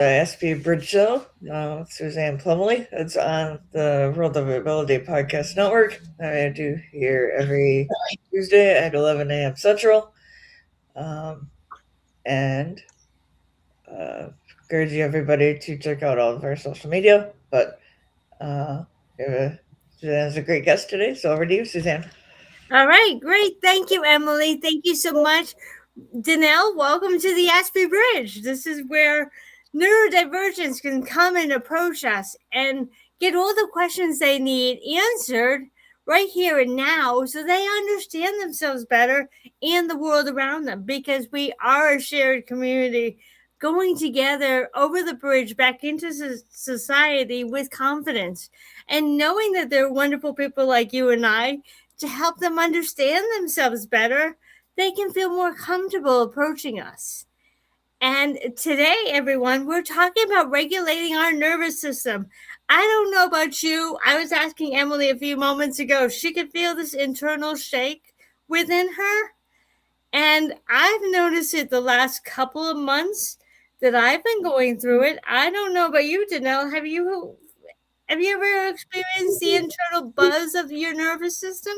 Aspie Bridge show, Suzanne Plumley. It's on the World of Ability Podcast Network. I do here every Tuesday at 11 a.m. Central. Um, and encourage everybody to check out all of our social media. But uh, Suzanne's a great guest today, so over to you, Suzanne. All right, great. Thank you, Emily. Thank you so much. Danelle, welcome to the Aspie Bridge. This is where neurodivergents can come and approach us and get all the questions they need answered right here and now so they understand themselves better and the world around them because we are a shared community going together over the bridge back into society with confidence and knowing that there are wonderful people like you and I to help them understand themselves better, they can feel more comfortable approaching us. And today, everyone, we're talking about regulating our nervous system. I don't know about you. I was asking Emily a few moments ago if she could feel this internal shake within her. And I've noticed it the last couple of months that I've been going through it. I don't know about you, Danelle. Have you ever experienced the internal buzz of your nervous system?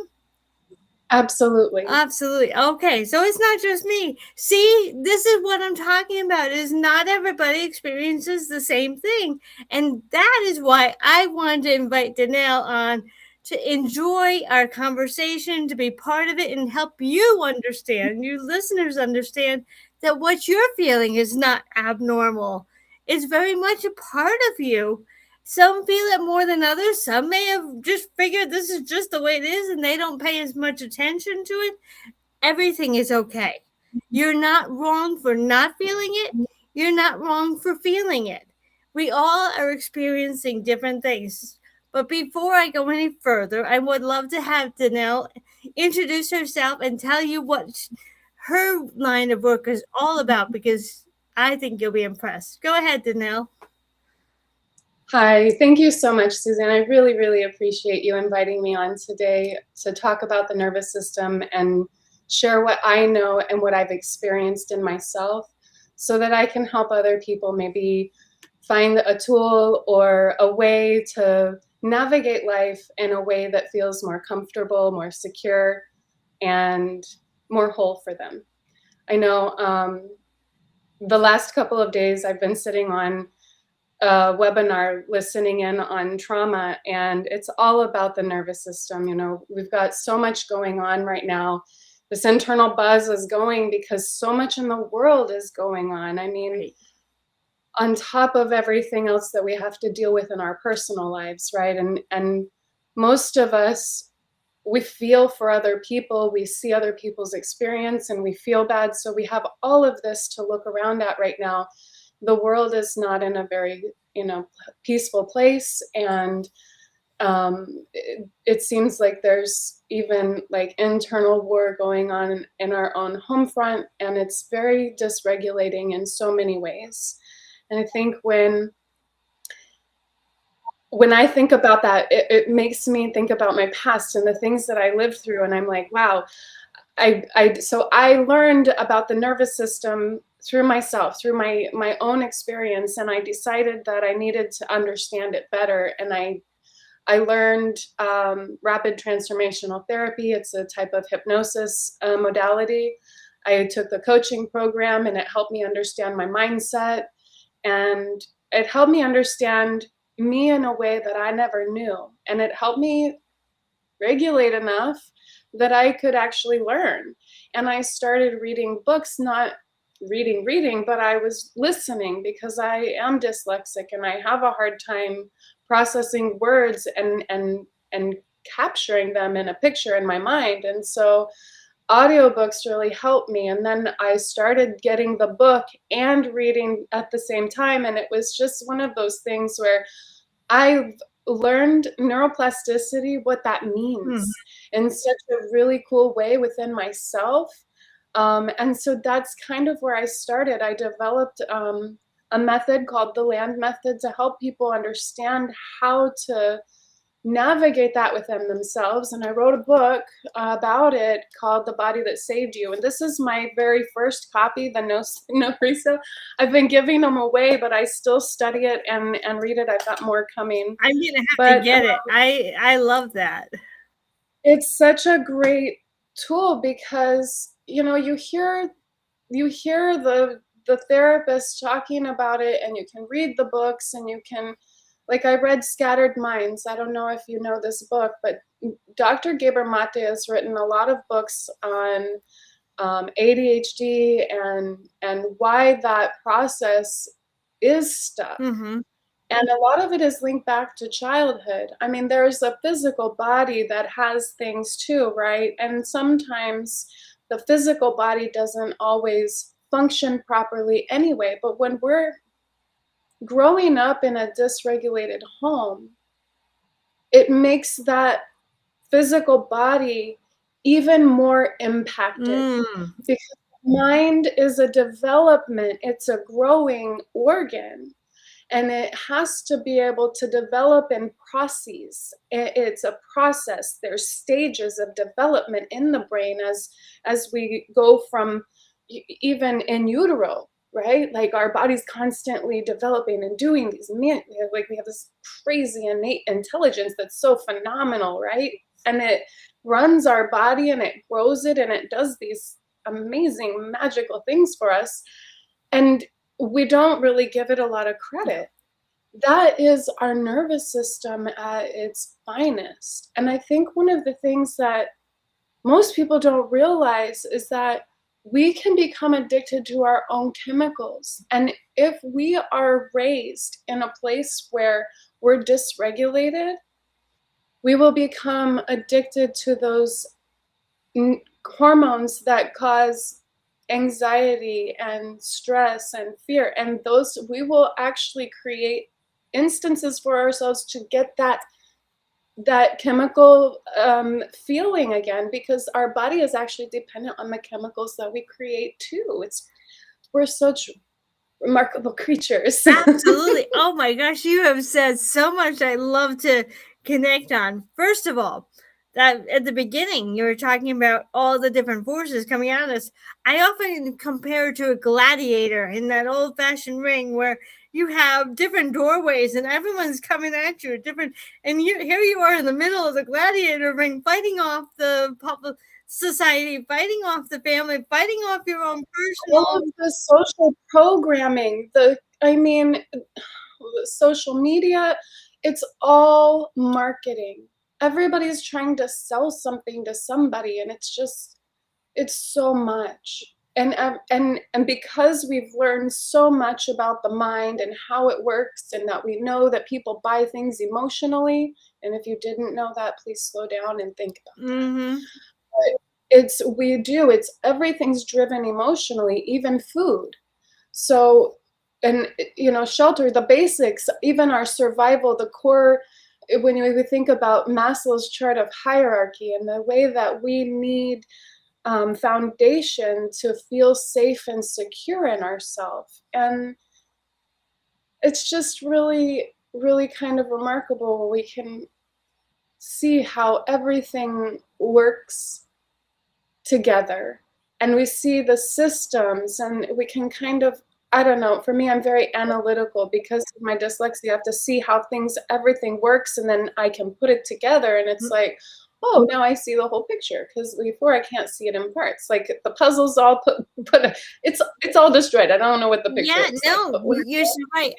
Absolutely. Absolutely. Okay, so it's not just me. See, this is what I'm talking about is not everybody experiences the same thing. And that is why I wanted to invite Danelle on to enjoy our conversation, to be part of it and help you understand, you listeners understand that what you're feeling is not abnormal. It's very much a part of you. Some feel it more than others. Some may have just figured this is just the way it is and they don't pay as much attention to it. Everything is okay. You're not wrong for not feeling it. You're not wrong for feeling it. We all are experiencing different things. But before I go any further, I would love to have Danelle introduce herself and tell you what her line of work is all about because I think you'll be impressed. Go ahead, Danelle. Hi, thank you so much, Suzanne. I really, really appreciate you inviting me on today to talk about the nervous system and share what I know and what I've experienced in myself so that I can help other people maybe find a tool or a way to navigate life in a way that feels more comfortable, more secure, and more whole for them. I know the last couple of days I've been sitting on a webinar listening in on trauma, and it's all about the nervous system. You know, we've got so much going on right now. This internal buzz is going because so much in the world is going on. I mean, on top of everything else that we have to deal with in our personal lives, right? And most of us, we feel for other people, we see other people's experience and we feel bad. So we have all of this to look around at right now. The world is not in a very, peaceful place. And it seems like there's even like internal war going on in our own home front. And it's very dysregulating in so many ways. And I think when I think about that, it makes me think about my past and the things that I lived through. And I'm like, wow, so I learned about the nervous system through myself, through my own experience. And I decided that I needed to understand it better. And I learned rapid transformational therapy. It's a type of hypnosis modality. I took the coaching program and it helped me understand my mindset. And it helped me understand me in a way that I never knew. And it helped me regulate enough that I could actually learn. And I started reading books, not reading, but I was listening because I am dyslexic and I have a hard time processing words and capturing them in a picture in my mind. And so audiobooks really helped me. And then I started getting the book and reading at the same time. And it was just one of those things where I've learned neuroplasticity, what that means in such a really cool way within myself. And so that's kind of where I started. I developed a method called the LAND method to help people understand how to navigate that within themselves. And I wrote a book about it called The Body That Saved You. And this is my very first copy, the No Resale. I've been giving them away, but I still study it and read it. I've got more coming. I'm going to have to get it. I love that. It's such a great tool because, you know, you hear the therapist talking about it, and you can read the books, and you can, like, I read Scattered Minds. I don't know if you know this book, but Dr. Gabor Mate has written a lot of books on ADHD and why that process is stuck. Mm-hmm. And a lot of it is linked back to childhood. I mean, there's a physical body that has things too, right? And sometimes the physical body doesn't always function properly anyway. But when we're growing up in a dysregulated home, it makes that physical body even more impacted because mind is a development, it's a growing organ. And it has to be able to develop in processes. It's a process. There's stages of development in the brain as we go from even in utero, right? Like our body's constantly developing and doing these, like we have this crazy innate intelligence that's so phenomenal, right? And it runs our body and it grows it and it does these amazing magical things for us. And we don't really give it a lot of credit. That is our nervous system at its finest. And I think one of the things that most people don't realize is that we can become addicted to our own chemicals. And if we are raised in a place where we're dysregulated, we will become addicted to those hormones that cause anxiety and stress and fear, and those we will actually create instances for ourselves to get that chemical feeling again, because our body is actually dependent on the chemicals that we create too. We're such remarkable creatures. Absolutely. Oh my gosh, you have said so much I love to connect on. First of all, that at the beginning you were talking about all the different forces coming at us. I often compare to a gladiator in that old-fashioned ring where you have different doorways and everyone's coming at you different, and here you are in the middle of the gladiator ring, fighting off the public society, fighting off the family, fighting off your own personal. All of the social programming, social media, it's all marketing. Everybody's trying to sell something to somebody, and it's so much. And because we've learned so much about the mind and how it works, and that we know that people buy things emotionally, and if you didn't know that, please slow down and think about that. It's everything's driven emotionally, even food. So, and shelter, the basics, even our survival, the core. When we think about Maslow's chart of hierarchy and the way that we need foundation to feel safe and secure in ourselves. And it's just really, really kind of remarkable when we can see how everything works together. And we see the systems, and we can kind of, I don't know, for me, I'm very analytical because of my dyslexia. I have to see how everything works, and then I can put it together. And it's like, oh, now I see the whole picture, because before I can't see it in parts. Like the puzzle's all it's all destroyed. I don't know what the picture is. You're right.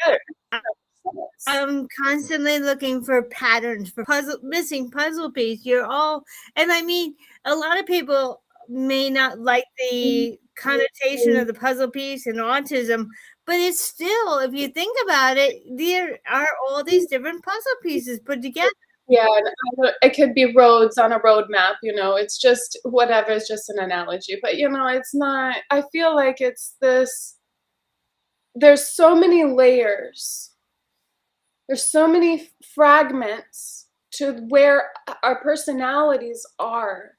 I'm constantly looking for patterns, for missing puzzle piece. And I mean, a lot of people may not like the connotation of the puzzle piece and autism, but it's still, if you think about it, there are all these different puzzle pieces put together. Yeah, it could be roads on a road map, it's just whatever, it's just an analogy. But, it's not, I feel like it's this, there's so many layers. There's so many fragments to where our personalities are.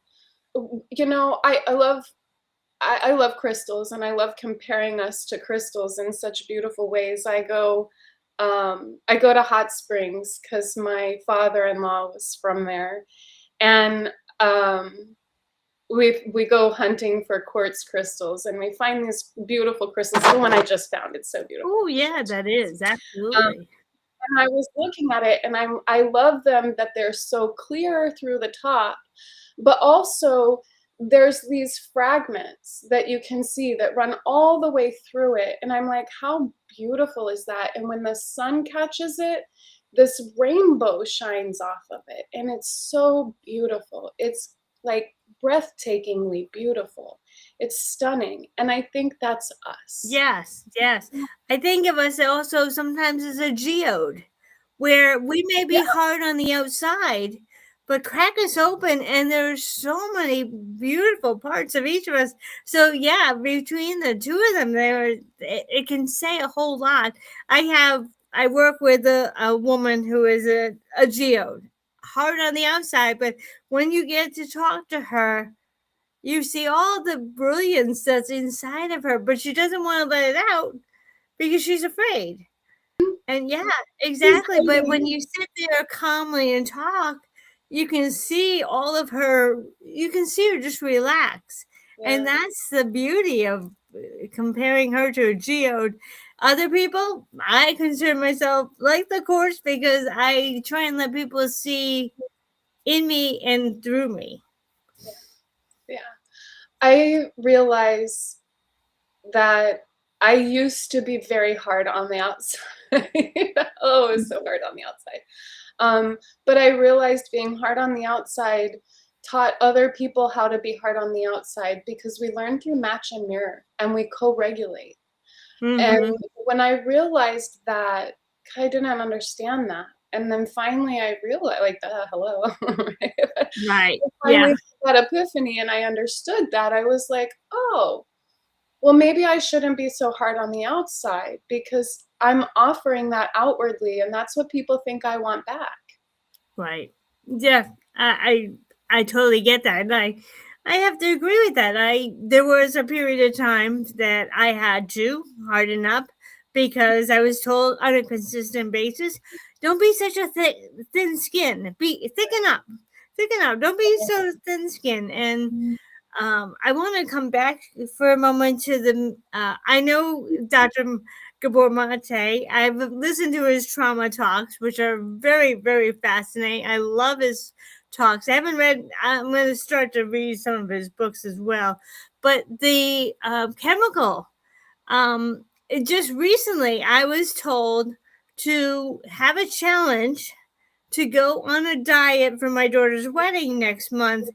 I love crystals, and I love comparing us to crystals in such beautiful ways. I go, I go to hot springs because my father-in-law was from there, and we go hunting for quartz crystals, and we find these beautiful crystals. The one I just found, it's so beautiful. Oh, yeah, that is Um, absolutely. and I was looking at it, and I love them that they're so clear through the top, but also there's these fragments that you can see that run all the way through it, and I'm like, how beautiful is that? And when the sun catches it, this rainbow shines off of it, and it's so beautiful. It's like breathtakingly beautiful. It's stunning, and I think that's us. Yes, yes. I think of us also sometimes as a geode, where we may Yeah, be hard on the outside, but crack us open and there's so many beautiful parts of each of us. So yeah, between the two of them, it can say a whole lot. I work with a woman who is a geode, hard on the outside, but when you get to talk to her, you see all the brilliance that's inside of her, but she doesn't want to let it out because she's afraid. And yeah, she's exactly. But hiding. when you sit there calmly and talk, you can see all of her, you can see her just relax. And Yeah. that's the beauty of comparing her to a geode. Other people, I consider myself like the course because I try and let people see in me and through me. Yeah. I realize that I used to be very hard on the outside. Oh, it was so hard on the outside. But I realized being hard on the outside taught other people how to be hard on the outside because we learn through match and mirror and we co-regulate. And Mm-hmm. when I realized that, I didn't understand that. And then finally I realized, like, hello. Right. Finally Yeah. had that epiphany and I understood that. I was like, oh, well, maybe I shouldn't be so hard on the outside because I'm offering that outwardly, and that's what people think I want back. Right. Yeah, I totally get that. And I have to agree with that. There was a period of time that I had to harden up because I was told on a consistent basis, don't be such a thin skin. Be thicken up. Thicken up. Don't be so thin skin. And I want to come back for a moment to the. I know Dr. Gabor Mate. I've listened to his trauma talks, which are very, very fascinating. I love his talks. I haven't read. I'm going to start to read some of his books as well. But the chemical. Just recently, I was told to have a challenge to go on a diet for my daughter's wedding next month.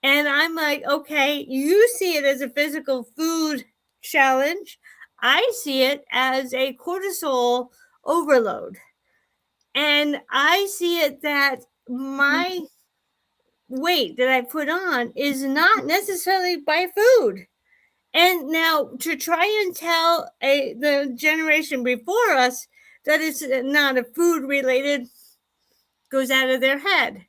And I'm like, okay, you see it as a physical food challenge. I see it as a cortisol overload. And I see it that my weight that I put on is not necessarily by food. And now to try and tell the generation before us that it's not a food related goes out of their head.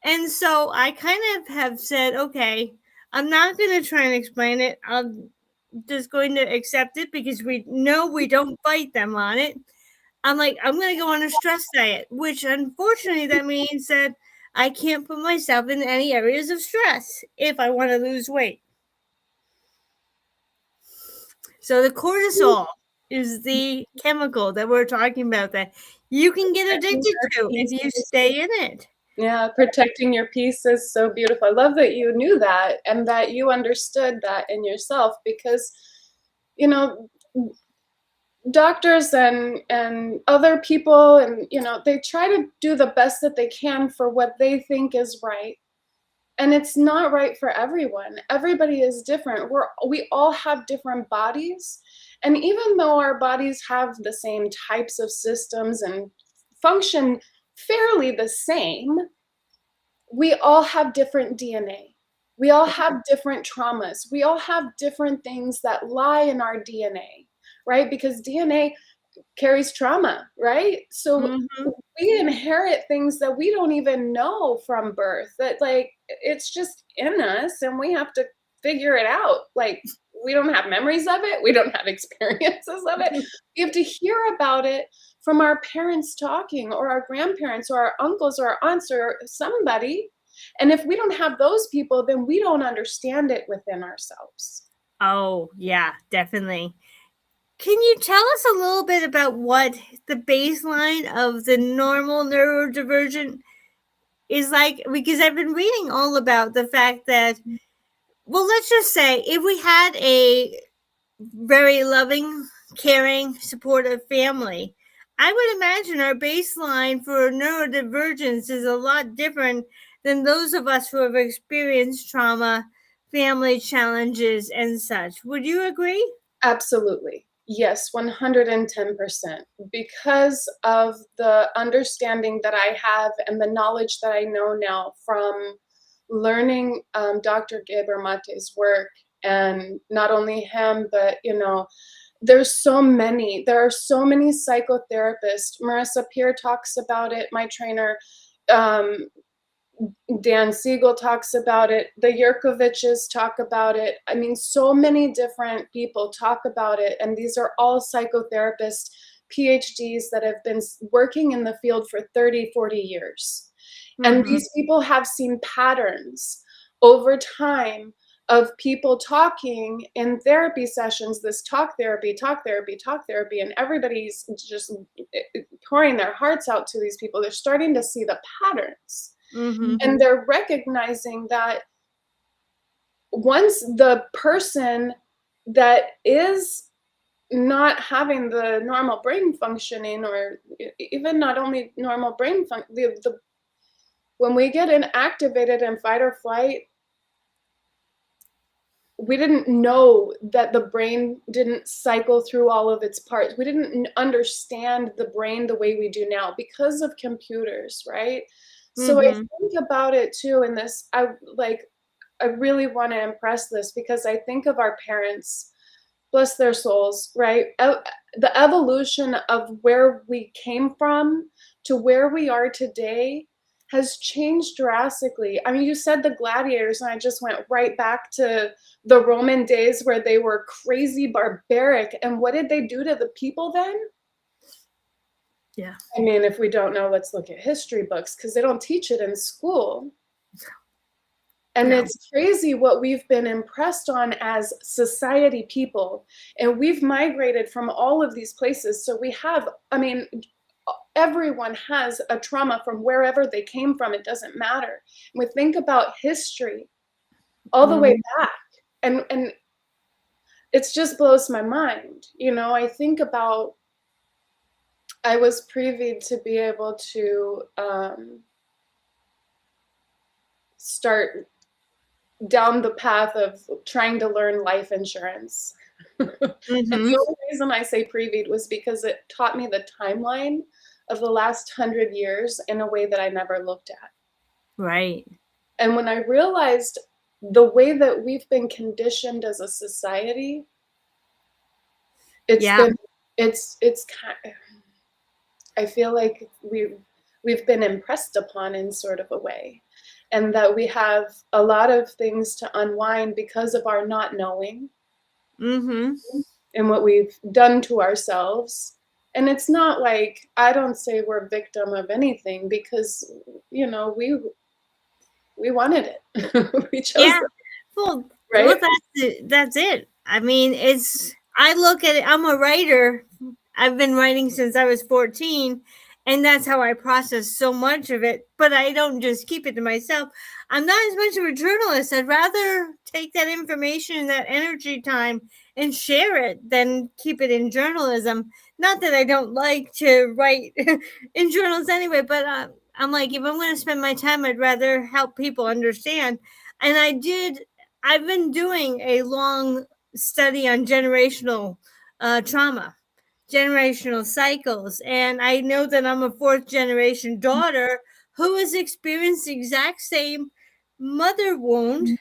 And so I kind of have said, okay, I'm not going to try and explain it. I'm just going to accept it because we know we don't fight them on it. I'm like, I'm going to go on a stress diet, which unfortunately that means that I can't put myself in any areas of stress if I want to lose weight. So the cortisol is the chemical that we're talking about that you can get addicted to if you stay in it. Yeah, protecting your peace is so beautiful. I love that you knew that and that you understood that in yourself because, you know, doctors and other people and, they try to do the best that they can for what they think is right. And it's not right for everyone. Everybody is different. We all have different bodies. And even though our bodies have the same types of systems and function fairly the same, we all have different DNA. We all have different traumas. We all have different things that lie in our DNA, right? Because DNA carries trauma, right? So Mm-hmm. we inherit things that we don't even know from birth, that like it's just in us and we have to figure it out. Like we don't have memories of it, we don't have experiences of it. We have to hear about it from our parents talking, or our grandparents, or our uncles, or our aunts, or somebody. And if we don't have those people, then we don't understand it within ourselves. Oh, yeah, definitely. Can you tell us a little bit about what the baseline of the normal neurodivergent is like? Because I've been reading all about the fact that, well, let's just say if we had a very loving, caring, supportive family, I would imagine our baseline for neurodivergence is a lot different than those of us who have experienced trauma, family challenges, and such. Would you agree? Absolutely. Yes, 110%. Because of the understanding that I have and the knowledge that I know now from learning Dr. Geber Mate's work, and not only him, but there are so many psychotherapists. Marissa Peer talks about it, my trainer. Dan Siegel talks about it. The Yurkoviches talk about it. I mean, so many different people talk about it. And these are all psychotherapists, PhDs that have been working in the field for 30, 40 years. And these people have seen patterns over time of people talking in therapy sessions, this talk therapy, and everybody's just pouring their hearts out to these people. They're starting to see the patterns. And they're recognizing that once the person that is not having the normal brain functioning, or even not only normal brain function, when we get inactivated in fight or flight, we didn't know that the brain didn't cycle through all of its parts. We didn't understand the brain the way we do now because of computers, right? So I think about it too in this, I really want to impress this, because I think of our parents, bless their souls, right? The evolution of where we came from to where we are today has changed drastically. I mean, you said the gladiators, and I just went right back to the Roman days where they were crazy barbaric. And what did they do to the people then? Yeah. I mean, if we don't know, let's look at history books, because they don't teach it in school. And it's crazy what we've been impressed on as society people. And we've migrated from all of these places. So we have, I mean, everyone has a trauma from wherever they came from. It doesn't matter. And we think about history all the way back. And it just blows my mind. I think about, I was privy to be able to start down the path of trying to learn life insurance. And the only reason I say privy was because it taught me the timeline of the last 100 years in a way that I never looked at. Right. And when I realized the way that we've been conditioned as a society, it's kind of, I feel like we've been impressed upon in sort of a way, and that we have a lot of things to unwind because of our not knowing and what we've done to ourselves. And it's not like, I don't say we're victim of anything, because we wanted it. We chose it. Well, right? Well, that's it. I mean, I look at it, I'm a writer. I've been writing since I was 14, and that's how I process so much of it. But I don't just keep it to myself. I'm not as much of a journalist. I'd rather take that information, that energy time, and share it than keep it in journalism. Not that I don't like to write in journals anyway, but I'm like, if I'm going to spend my time, I'd rather help people understand. And I've been doing a long study on generational trauma, generational cycles. And I know that I'm a fourth generation daughter who has experienced the exact same mother wound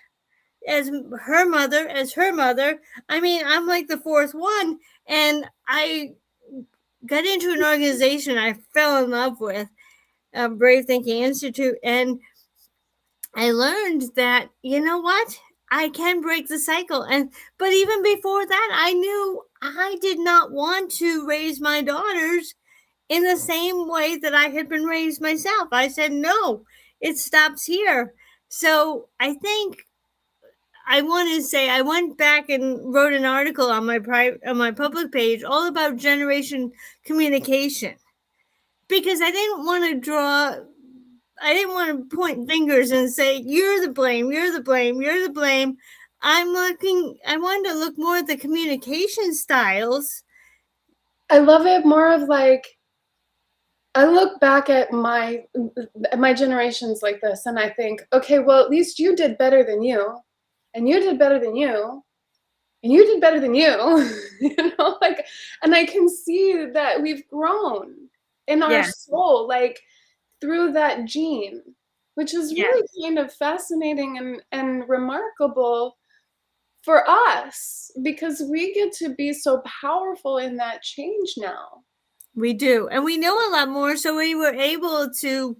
as her mother. I mean, I'm like the fourth one. And I got into an organization I fell in love with, Brave Thinking Institute. And I learned that, you know what? I can break the cycle. But even before that, I knew I did not want to raise my daughters in the same way that I had been raised myself. I said, no, it stops here. So I think I want to say I went back and wrote an article on my public page all about generation communication, because I didn't want to point fingers and say, you're the blame, you're the blame, you're the blame. I wanted to look more at the communication styles. I love it more of like, I look back at my generations like this and I think, okay, well, at least you did better than you, and you did better than you, and you did better than you, like, and I can see that we've grown in our soul, like through that gene, which is really kind of fascinating and remarkable for us, because we get to be so powerful in that change now. We do. And we know a lot more. So we were able to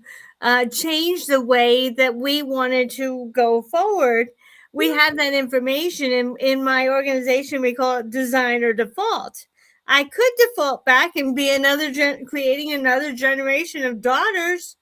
change the way that we wanted to go forward. We have that information in my organization. We call it design or default. I could default back and be creating another generation of daughters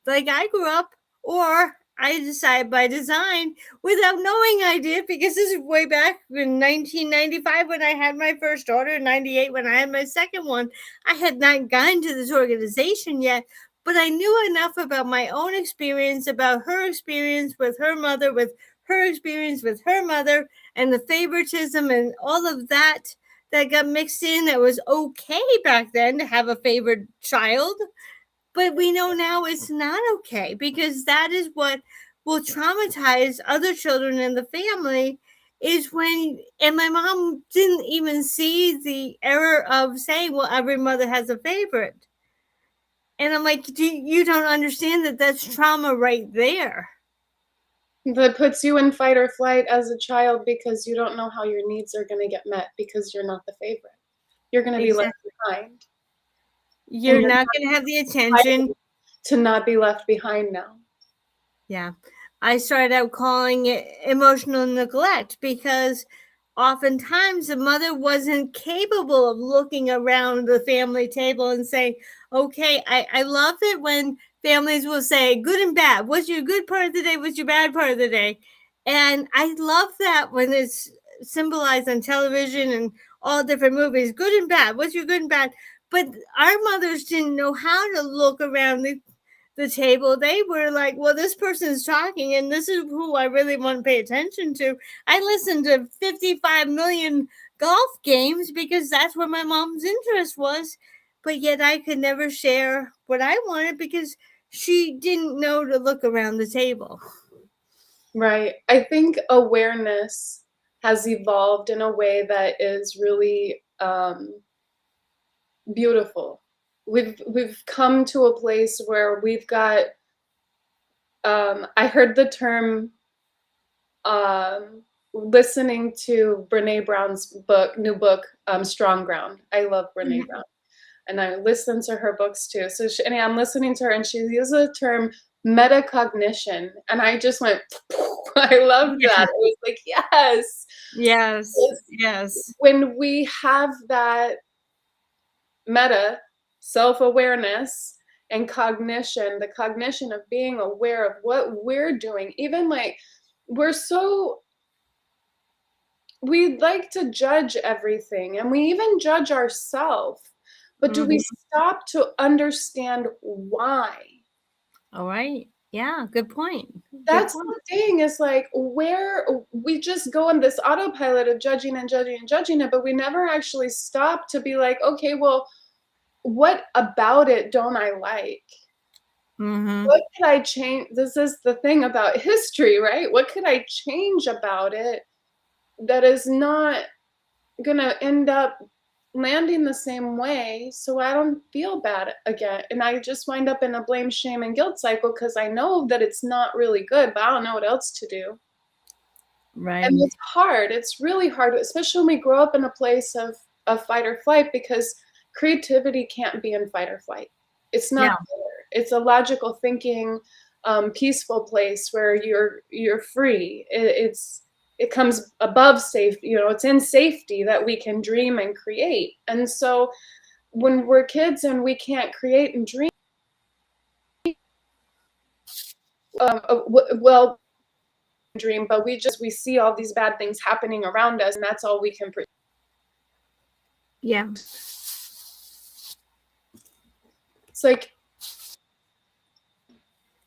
like I grew up, or I decided by design without knowing I did, because this is way back in 1995 when I had my first daughter, in 98 when I had my second one. I had not gotten to this organization yet, but I knew enough about my own experience, about her experience with her mother, with her experience with her mother, and the favoritism and all of that got mixed in. That was okay back then to have a favorite child. But we know now it's not okay, because that is what will traumatize other children in the family, is when, and my mom didn't even see the error of saying, well, every mother has a favorite. And I'm like, you don't understand that that's trauma right there. That puts you in fight or flight as a child, because you don't know how your needs are going to get met because you're not the favorite. You're going to be left behind. You're not going to have the attention. To not be left behind now. Yeah. I started out calling it emotional neglect, because oftentimes the mother wasn't capable of looking around the family table and saying, okay, I love it when families will say good and bad. What's your good part of the day? What's your bad part of the day? And I love that when it's symbolized on television and all different movies, good and bad. What's your good and bad? But our mothers didn't know how to look around the table. They were like, well, this person's talking and this is who I really want to pay attention to. I listened to 55 million golf games because that's where my mom's interest was. But yet I could never share what I wanted because she didn't know to look around the table. Right. I think awareness has evolved in a way that is really beautiful. We've come to a place where we've got, I heard the term, listening to Brene Brown's new book, Strong Ground. I love Brene Brown, and I listen to her books too. So I'm listening to her, and she uses the term metacognition, and I just went, I love that. I was like, yes. When we have that meta self-awareness and cognition, the cognition of being aware of what we're doing, even like we like to judge everything, and we even judge ourselves, but do we stop to understand why? All right. Yeah, good point. That's the thing, is like where we just go on this autopilot of judging it, but we never actually stop to be like, okay, well, what about it don't I like? What could I change? This is the thing about history, right? What could I change about it that is not gonna end up landing the same way, so I don't feel bad again? And I just wind up in a blame, shame, and guilt cycle because I know that it's not really good, but I don't know what else to do. Right. And it's hard. It's really hard, especially when we grow up in a place of fight or flight, because creativity can't be in fight or flight. It's not there. It's a logical thinking, peaceful place where you're free. It comes above safety. It's in safety that we can dream and create. And so when we're kids and we can't create and dream, well, dream, but we see all these bad things happening around us, and that's all we can. Yeah. It's like,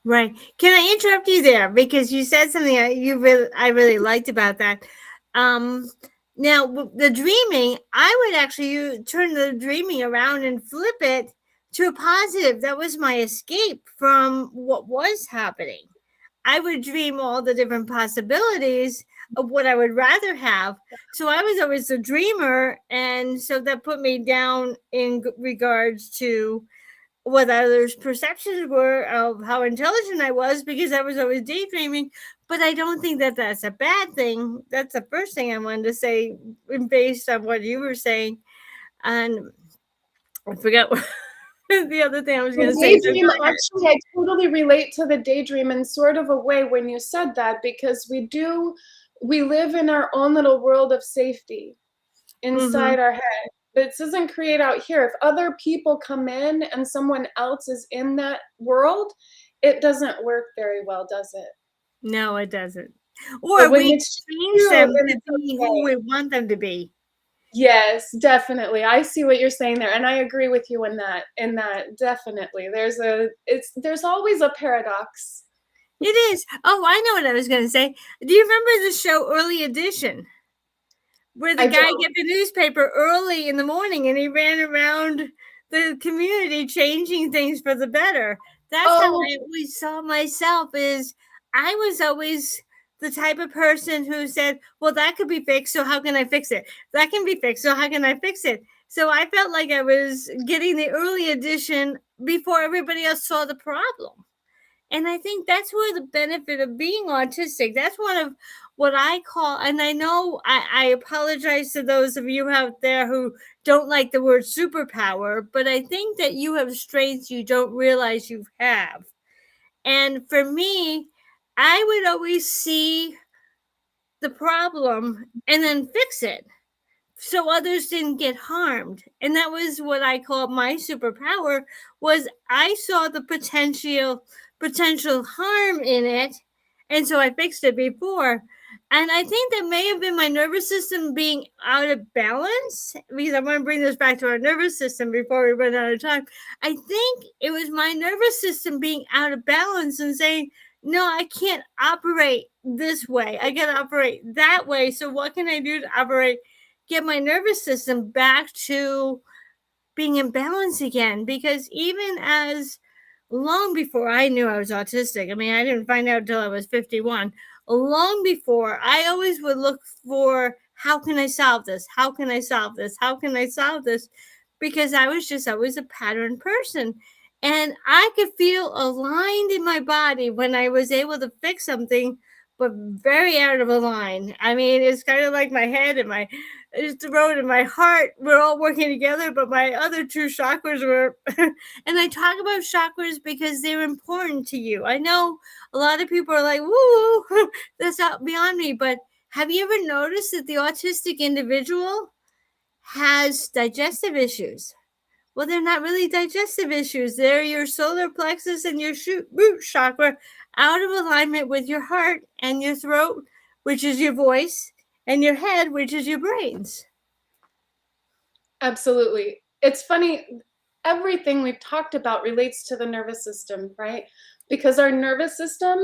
right. Can I interrupt you there because you said something I really liked about that. Now the dreaming, I would actually turn the dreaming around and flip it to a positive. That was my escape from what was happening. I would dream all the different possibilities of what I would rather have. So I was always a dreamer, and so that put me down in regards to what others' perceptions were of how intelligent I was, because I was always daydreaming. But I don't think that that's a bad thing. That's the first thing I wanted to say based on what you were saying. And I forgot what the other thing I was going to say. Daydream, actually, I totally relate to the daydream in sort of a way when you said that, because we live in our own little world of safety inside our head. But it doesn't create out here. If other people come in and someone else is in that world, it doesn't work very well, does it? No, it doesn't. Or we change them to be who we want them to be. Yes, definitely. I see what you're saying there, and I agree with you in that. Definitely, there's always a paradox. It is. Oh, I know what I was going to say. Do you remember the show Early Edition, where the guy get the newspaper early in the morning and he ran around the community changing things for the better? That's how I always saw myself. Is I was always the type of person who said, well, that could be fixed, so how can I fix it? That can be fixed, so how can I fix it? So I felt like I was getting the early edition before everybody else saw the problem. And I think that's where the benefit of being autistic, that's one of what I call, and I know I apologize to those of you out there who don't like the word superpower, but I think that you have strengths you don't realize you have. And for me, I would always see the problem and then fix it so others didn't get harmed. And that was what I call my superpower, was I saw the potential harm in it, and so I fixed it before. And I think that may have been my nervous system being out of balance, because I want to bring this back to our nervous system before we run out of time. I think it was my nervous system being out of balance and saying, no, I can't operate this way. I got to operate that way. So what can I do to get my nervous system back to being in balance again? Because even as long before I knew I was autistic, I mean, I didn't find out until I was 51. Long before, I always would look for, how can I solve this? How can I solve this? How can I solve this? Because I was just always a pattern person. And I could feel aligned in my body when I was able to fix something, but very out of a line. I mean, it's kind of like my head and my throat and my heart were all working together, but my other two chakras were. And I talk about chakras because they're important to you. I know a lot of people are like, woo, that's out beyond me. But have you ever noticed that the autistic individual has digestive issues? Well, they're not really digestive issues. They're your solar plexus and your root chakra out of alignment with your heart and your throat, which is your voice, and your head, which is your brains. Absolutely. It's funny. Everything we've talked about relates to the nervous system, right? Because our nervous system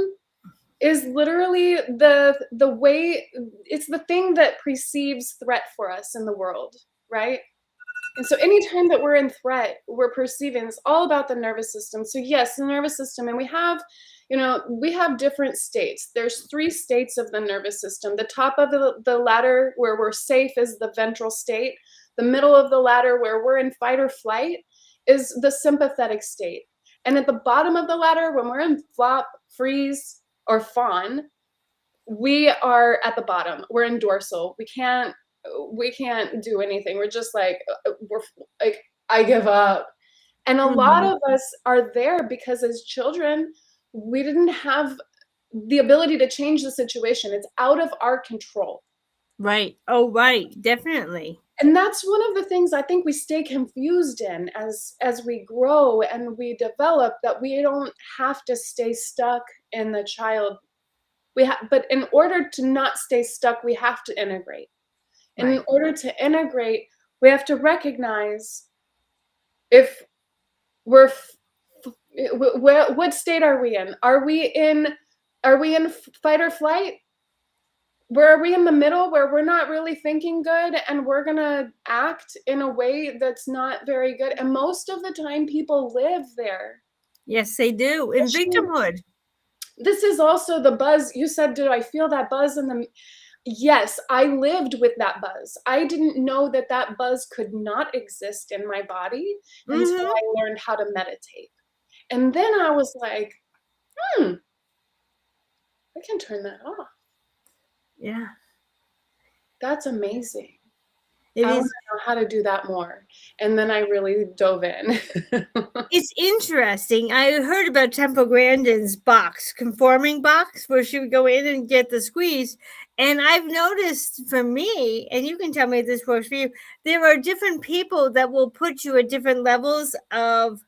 is literally the way, it's the thing that perceives threat for us in the world, right? And so anytime that we're in threat, we're perceiving, it's all about the nervous system. So yes, the nervous system, and we have different states. There's 3 states of the nervous system. The top of the ladder where we're safe is the ventral state. The middle of the ladder where we're in fight or flight is the sympathetic state. And at the bottom of the ladder, when we're in flop, freeze, or fawn, we are at the bottom. We're in dorsal. We can't do anything. We're just like, I give up. And a lot of us are there because as children, we didn't have the ability to change the situation. It's out of our control. Right. Oh, right. Definitely. And that's one of the things I think we stay confused in as we grow and we develop, that we don't have to stay stuck in the child. But in order to not stay stuck, we have to integrate. And in Right. order to integrate, we have to recognize if we're what state are we in? Are we in fight or flight? Where are we in the middle where we're not really thinking good and we're gonna act in a way that's not very good? And most of the time people live there. Yes, they do. In victimhood. This is also the buzz. You said, did I feel that buzz in the Yes, I lived with that buzz. I didn't know that that buzz could not exist in my body until Mm-hmm. I learned how to meditate. And then I was like, I can turn that off. Yeah. That's amazing. It I wanna is. know how to do that more. And then I really dove in. It's interesting. I heard about Temple Grandin's box, conforming box, where she would go in and get the squeeze. And I've noticed for me, and you can tell me if this works for you, there are different people that will put you at different levels of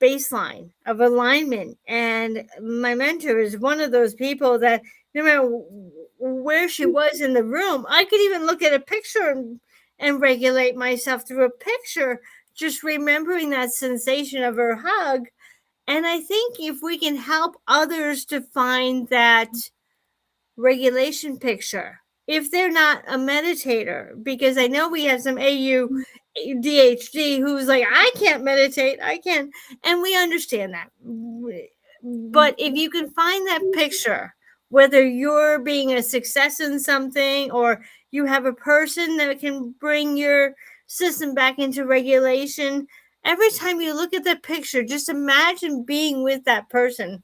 baseline, of alignment. And my mentor is one of those people that no matter where she was in the room, I could even look at a picture and regulate myself through a picture, just remembering that sensation of her hug. And I think if we can help others to find that regulation picture, if they're not a meditator, because I know we have some ADHD who's like, I can't meditate, I can't, and we understand that. But if you can find that picture, whether you're being a success in something or you have a person that can bring your system back into regulation, every time you look at that picture, just imagine being with that person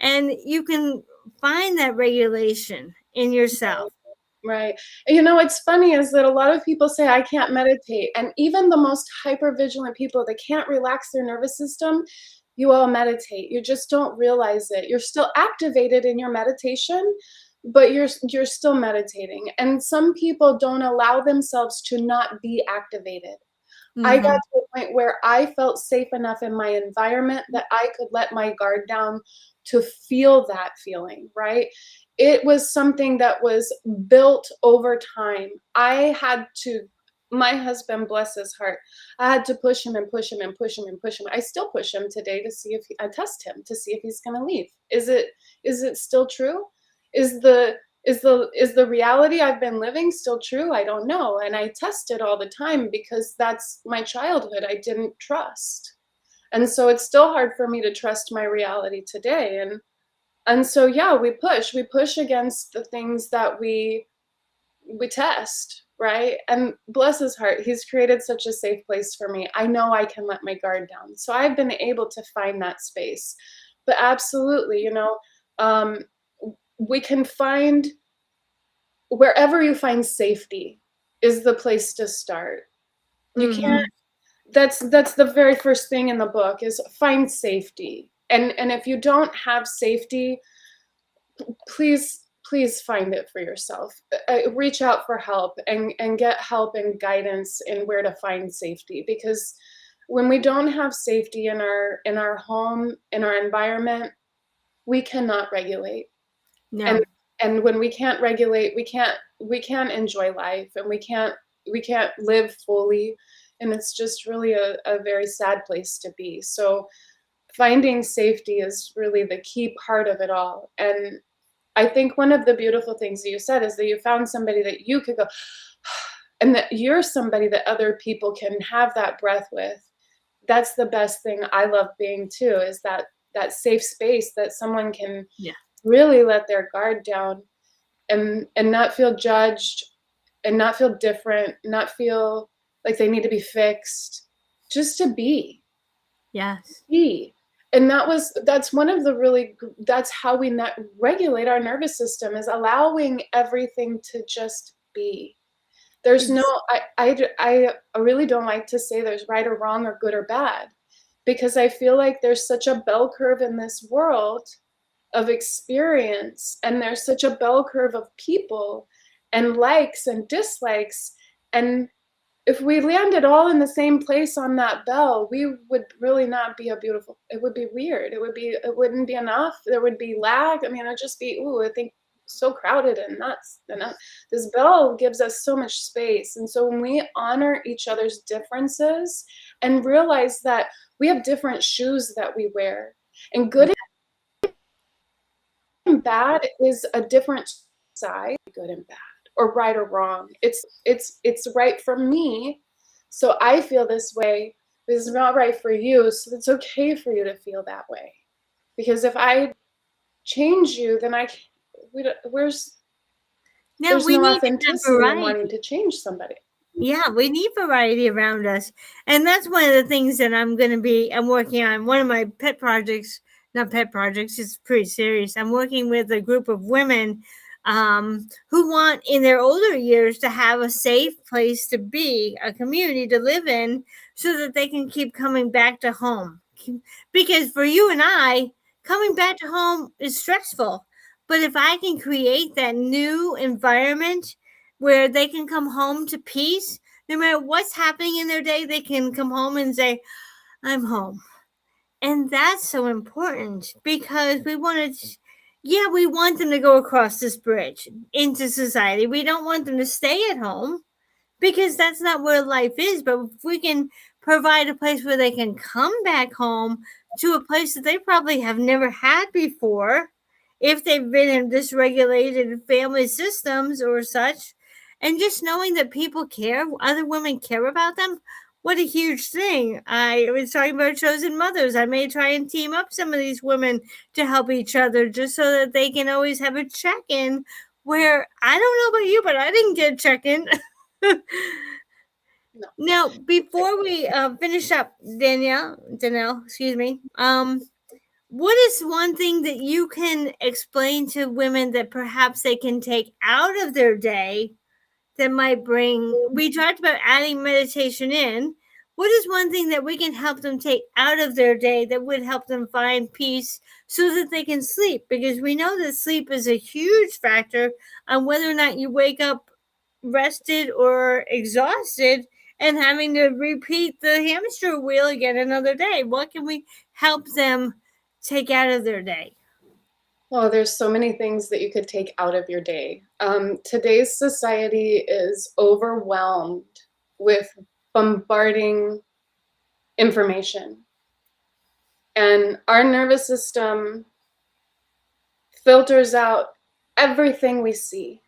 and you can find that regulation in yourself. Right. And what's funny is that a lot of people say, I can't meditate. And even the most hypervigilant people that can't relax their nervous system, you all meditate. You just don't realize it. You're still activated in your meditation, but you're still meditating. And some people don't allow themselves to not be activated. I got Mhm. to a point where I felt safe enough in my environment that I could let my guard down to feel that feeling, right? It was something that was built over time. My husband, bless his heart, I had to push him and push him and push him and push him. I still push him today to see if I test him to see if he's going to leave. Is it still true? Is the reality I've been living still true? I don't know. And I test it all the time because that's my childhood. I didn't trust. And so it's still hard for me to trust my reality today. And so yeah, we push against the things that we test, right? And bless his heart, he's created such a safe place for me. I know I can let my guard down. So I've been able to find that space. But absolutely, um, we can find wherever you find safety is the place to start. You can't Mhm. that's the very first thing in the book is find safety. And if you don't have safety, please find it for yourself. Reach out for help and get help and guidance in where to find safety, because when we don't have safety in our home, in our environment, we cannot regulate. and No. and when we can't regulate, we can't enjoy life, and we can't live fully, and it's just really a very sad place to be. So finding safety is really the key part of it all. And I think one of the beautiful things that you said is that you found somebody that you could go and that you're somebody that other people can have that breath with. That's the best thing I love being too, is that safe space that someone can Yeah. really let their guard down and not feel judged and not feel different, not feel like they need to be fixed, just to Yes. be. And that's one of the that's how we regulate our nervous system, is allowing everything to just be. There's no, Ex- I really don't like to say there's right or wrong or good or bad, because I feel like there's such a bell curve in this world of experience, and there's such a bell curve of people, and likes and dislikes. And if we landed all in the same place on that bell, we would really not be it would be weird. It wouldn't be enough. There would be lag. I mean, it'd just be, I think so crowded and nuts. This bell gives us so much space. And so when we honor each other's differences and realize that we have different shoes that we wear, and good and bad is a different side, good and bad, or right or wrong. It's right for me, so I feel this way. This is not right for you, so it's okay for you to feel that way. Because if I change you, then there's no authenticity in wanting to change somebody. Yeah, we need variety around us. And that's one of the things that I'm working on. One of my pet projects, not pet projects, it's pretty serious. I'm working with a group of women who want in their older years to have a safe place to be, a community to live in, so that they can keep coming back to home. Because for you and I, coming back to home is stressful. But if I can create that new environment where they can come home to peace, no matter what's happening in their day, they can come home and say, I'm home. And that's so important, because we want them to go across this bridge into society. We don't want them to stay at home, because that's not where life is. But if we can provide a place where they can come back home to a place that they probably have never had before, if they've been in dysregulated family systems or such, and just knowing that people care, other women care about them, what a huge thing. I was talking about chosen mothers. I may try and team up some of these women to help each other, just so that they can always have a check-in where, I don't know about you, but I didn't get a check-in. No. Now, before we finish up, Danelle, excuse me, what is one thing that you can explain to women that perhaps they can take out of their day that might we talked about adding meditation in. What is one thing that we can help them take out of their day that would help them find peace so that they can sleep? Because we know that sleep is a huge factor on whether or not you wake up rested or exhausted and having to repeat the hamster wheel again another day. What can we help them take out of their day? Well, there's so many things that you could take out of your day. Today's society is overwhelmed with bombarding information. And our nervous system filters out everything we see.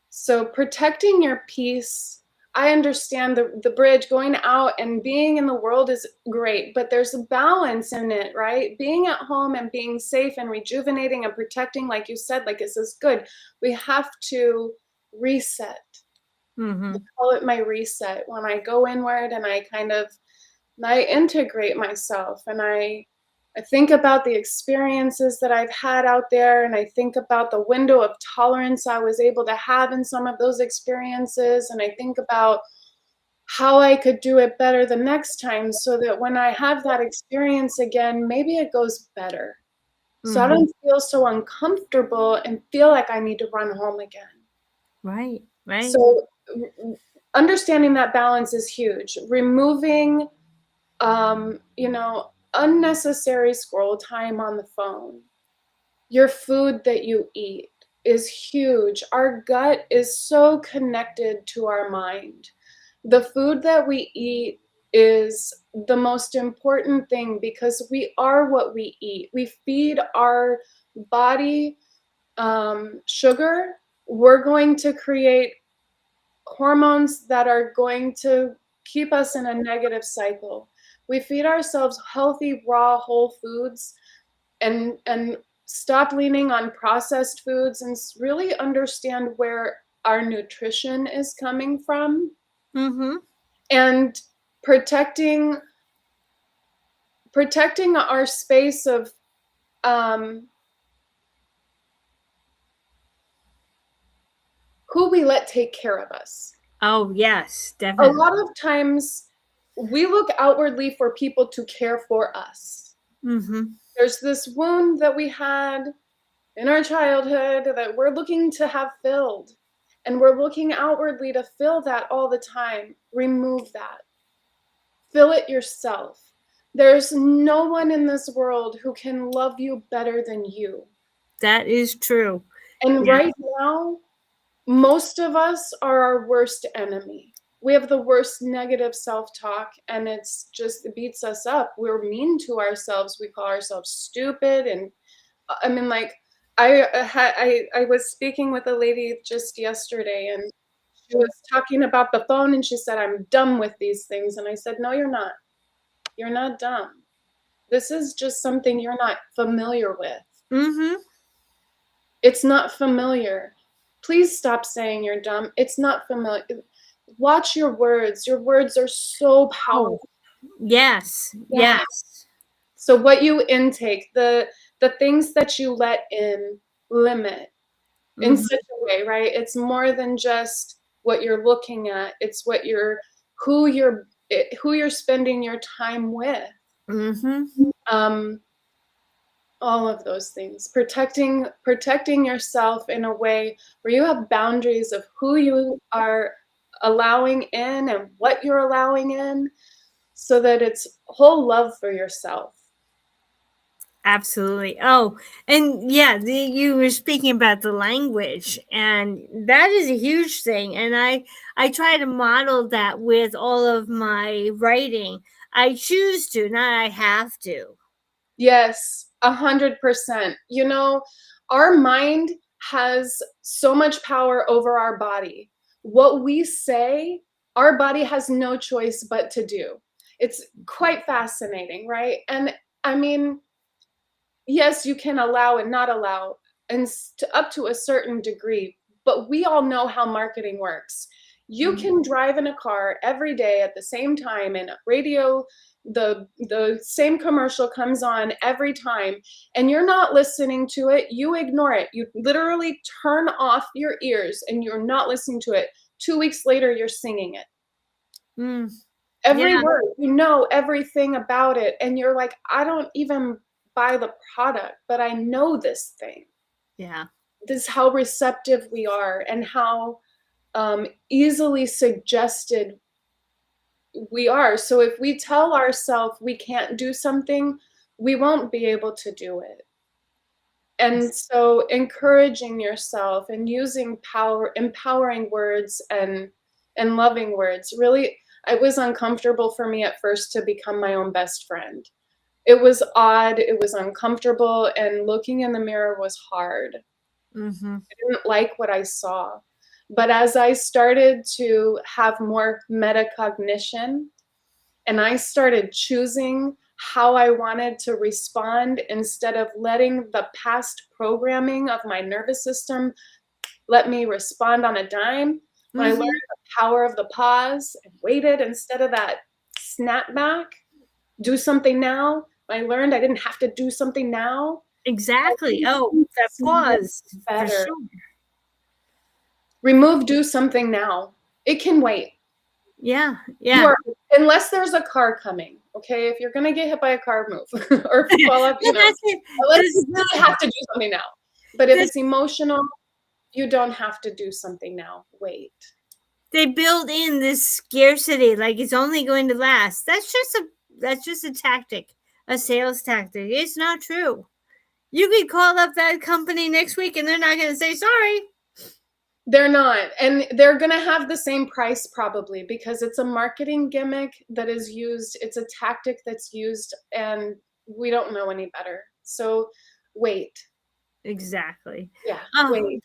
So protecting your peace, I understand the bridge, going out and being in the world is great, but there's a balance in it, right? Being at home and being safe and rejuvenating and protecting, like you said, like this is good. We have to reset. I call it my reset. When I go inward and I integrate myself, and I think about the experiences that I've had out there, and I think about the window of tolerance I was able to have in some of those experiences, and I think about how I could do it better the next time, so that when I have that experience again, maybe it goes better. So I don't feel so uncomfortable and feel like I need to run home again. Right. So understanding that balance is huge. Removing, unnecessary scroll time on the phone. Your food that you eat is huge. Our gut is so connected to our mind. The food that we eat is the most important thing, because we are what we eat. We feed our body sugar. We're going to create hormones that are going to keep us in a negative cycle. We feed ourselves healthy, raw, whole foods, and stop leaning on processed foods, and really understand where our nutrition is coming from. And protecting our space of who we let take care of us. Oh, yes, definitely. A lot of times we look outwardly for people to care for us. There's this wound that we had in our childhood that we're looking to have filled, and we're looking outwardly to fill that all the time. Remove that. Fill it yourself. There's no one in this world who can love you better than you. That is true. And right now, most of us are our worst enemy. We have the worst negative self-talk, and it beats us up. We're mean to ourselves. We call ourselves stupid. And I mean, like, I was speaking with a lady just yesterday, and she was talking about the phone, and she said, I'm done with these things. And I said, no, you're not. You're not dumb. This is just something you're not familiar with. Mm-hmm. It's not familiar. Please stop saying you're dumb. It's not familiar. Watch your words. Your words are so powerful. Yes. Yes. So what you intake, the things that you let in, limit in such a way, right? It's more than just what you're looking at. It's what who you're spending your time with. Mm-hmm. All of those things, protecting yourself in a way where you have boundaries of who you are allowing in and what you're allowing in, so that it's whole love for yourself. Absolutely. Oh, and yeah, you were speaking about the language, and that is a huge thing. And I try to model that with all of my writing. I choose to, not I have to. Yes, 100%. You know, our mind has so much power over our body. What we say, our body has no choice but to do. It's quite fascinating, right? And I mean, yes, you can allow and not allow, and up to a certain degree, but we all know how marketing works. You can drive in a car every day at the same time, and radio, the same commercial comes on every time, and you're not listening to it. You ignore it. You literally turn off your ears and you're not listening to it. 2 weeks later, you're singing it. Every word, you know everything about it, and you're like, I don't even buy the product, but I know this thing. Yeah. This is how receptive we are, and how easily suggested we are. So if we tell ourselves we can't do something, we won't be able to do it. And so encouraging yourself and using empowering words and loving words, really, it was uncomfortable for me at first to become my own best friend. It was odd, it was uncomfortable, and looking in the mirror was hard. I didn't like what I saw. But as I started to have more metacognition, and I started choosing how I wanted to respond instead of letting the past programming of my nervous system let me respond on a dime, when I learned the power of the pause and waited instead of that snap back, do something now, I learned I didn't have to do something now. Exactly. Oh, that pause. Better. For sure. Remove do something now. It can wait. Yeah. Yeah. Unless there's a car coming. Okay, if you're gonna get hit by a car, move. Or if you fall up, you know. Unless you really have to do something now. But if it's emotional, you don't have to do something now. Wait. They build in this scarcity, like it's only going to last. That's just a tactic, a sales tactic. It's not true. You could call up that company next week and they're not going to say sorry. They're not. And they're going to have the same price probably, because it's a marketing gimmick that is used. It's a tactic that's used, and we don't know any better. So wait. Exactly. Yeah. Wait.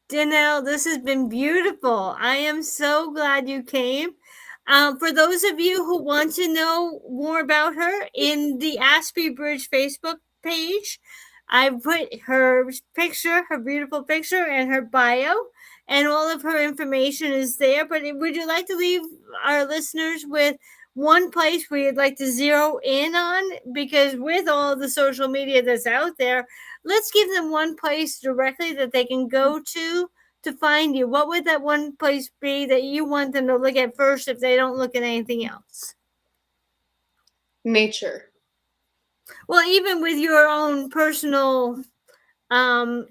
Danelle, this has been beautiful. I am so glad you came. For those of you who want to know more about her, in the Aspie Bridge Facebook page, I put her picture, her beautiful picture, and her bio, and all of her information is there. But would you like to leave our listeners with one place where you'd like to zero in on? Because with all the social media that's out there, let's give them one place directly that they can go to find you. What would that one place be that you want them to look at first if they don't look at anything else? Nature. Well, even with your own personal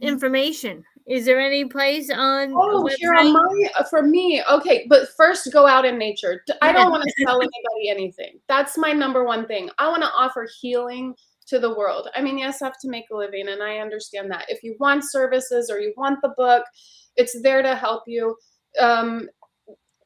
information? Is there any place on a Oh, here on website? for me. Okay, but first go out in nature. I don't want to sell anybody anything. That's my number one thing. I want to offer healing to the world. I mean, yes, I have to make a living, and I understand that. If you want services or you want the book, it's there to help you.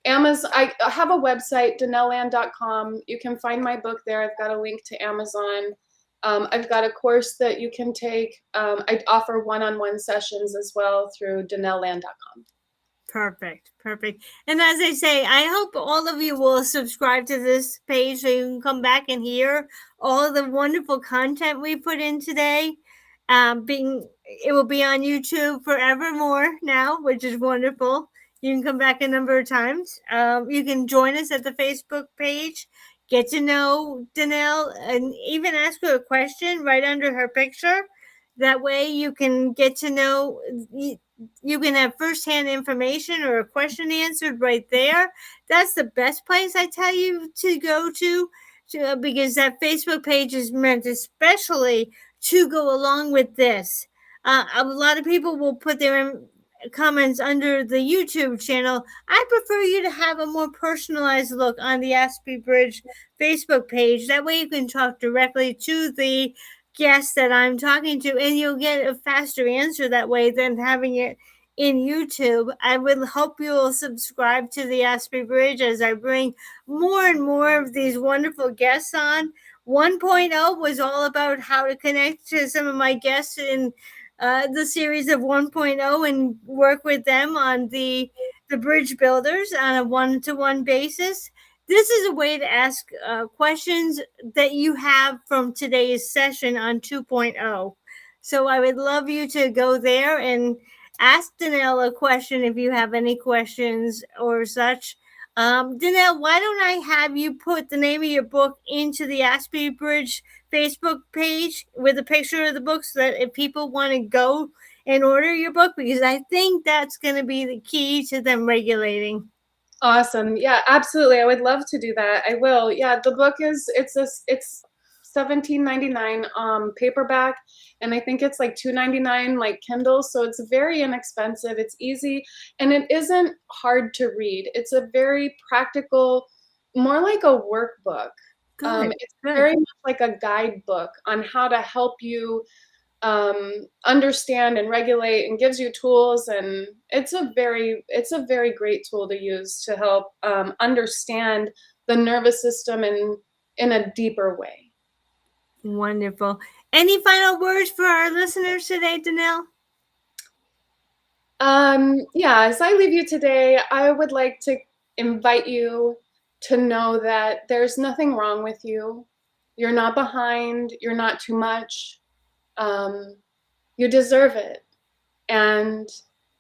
Amazon, I have a website, danelleland.com. You can find my book there. I've got a link to Amazon. I've got a course that you can take. I offer one-on-one sessions as well through danelleland.com. Perfect. And as I say, I hope all of you will subscribe to this page so you can come back and hear all the wonderful content we put in today. It will be on YouTube forevermore now, which is wonderful. You can come back a number of times. You can join us at the Facebook page, get to know Danelle, and even ask her a question right under her picture. That way you can get to know, you can have firsthand information or a question answered right there. That's the best place I tell you to go to because that Facebook page is meant especially to go along with this. A lot of people will put their comments under the YouTube channel. I prefer you to have a more personalized look on the Aspie Bridge Facebook page. That way you can talk directly to the guest that I'm talking to, and you'll get a faster answer that way than having it in YouTube. I would hope you will subscribe to the Aspie Bridge as I bring more and more of these wonderful guests on. 1.0 was all about how to connect to some of my guests in the series of 1.0 and work with them on the bridge builders on a one-to-one basis. This is a way to ask questions that you have from today's session on 2.0. So I would love you to go there and ask Danelle a question if you have any questions or such. Danelle, why don't I have you put the name of your book into the Aspie Bridge Facebook page with a picture of the book so that if people want to go and order your book, because I think that's going to be the key to them regulating. Awesome. Yeah, absolutely. I would love to do that. I will. Yeah, the book it's $17.99 paperback, and I think it's like $2.99 like Kindle, so it's very inexpensive. It's easy, and it isn't hard to read. It's a very practical, more like a workbook. It's very much like a guidebook on how to help you understand and regulate, and gives you tools, and it's a very great tool to use to help understand the nervous system in a deeper way. Wonderful. Any final words for our listeners today, Danelle? Yeah, as I leave you today, I would like to invite you to know that there's nothing wrong with you. You're not behind. You're not too much. You deserve it. And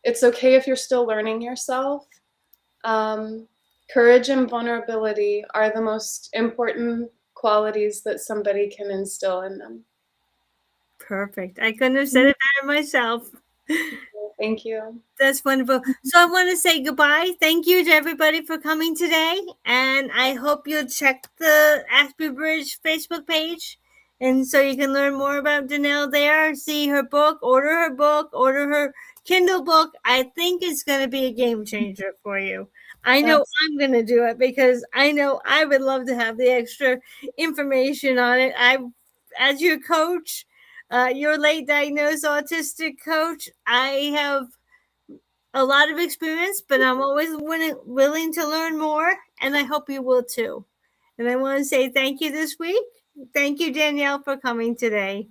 it's okay if you're still learning yourself. Courage and vulnerability are the most important qualities that somebody can instill in them. Perfect. I couldn't have said it better myself. Thank you. That's wonderful. So I want to say goodbye. Thank you to everybody for coming today. And I hope you'll check the Aspie Bridge Facebook page. And so you can learn more about Danelle there, see her book, order her Kindle book. I think it's going to be a game changer for you. I know I'm going to do it because I know I would love to have the extra information on it. As your coach, your late diagnosed autistic coach, I have a lot of experience, but I'm always willing to learn more, and I hope you will too. And I want to say thank you this week. Thank you, Danielle, for coming today.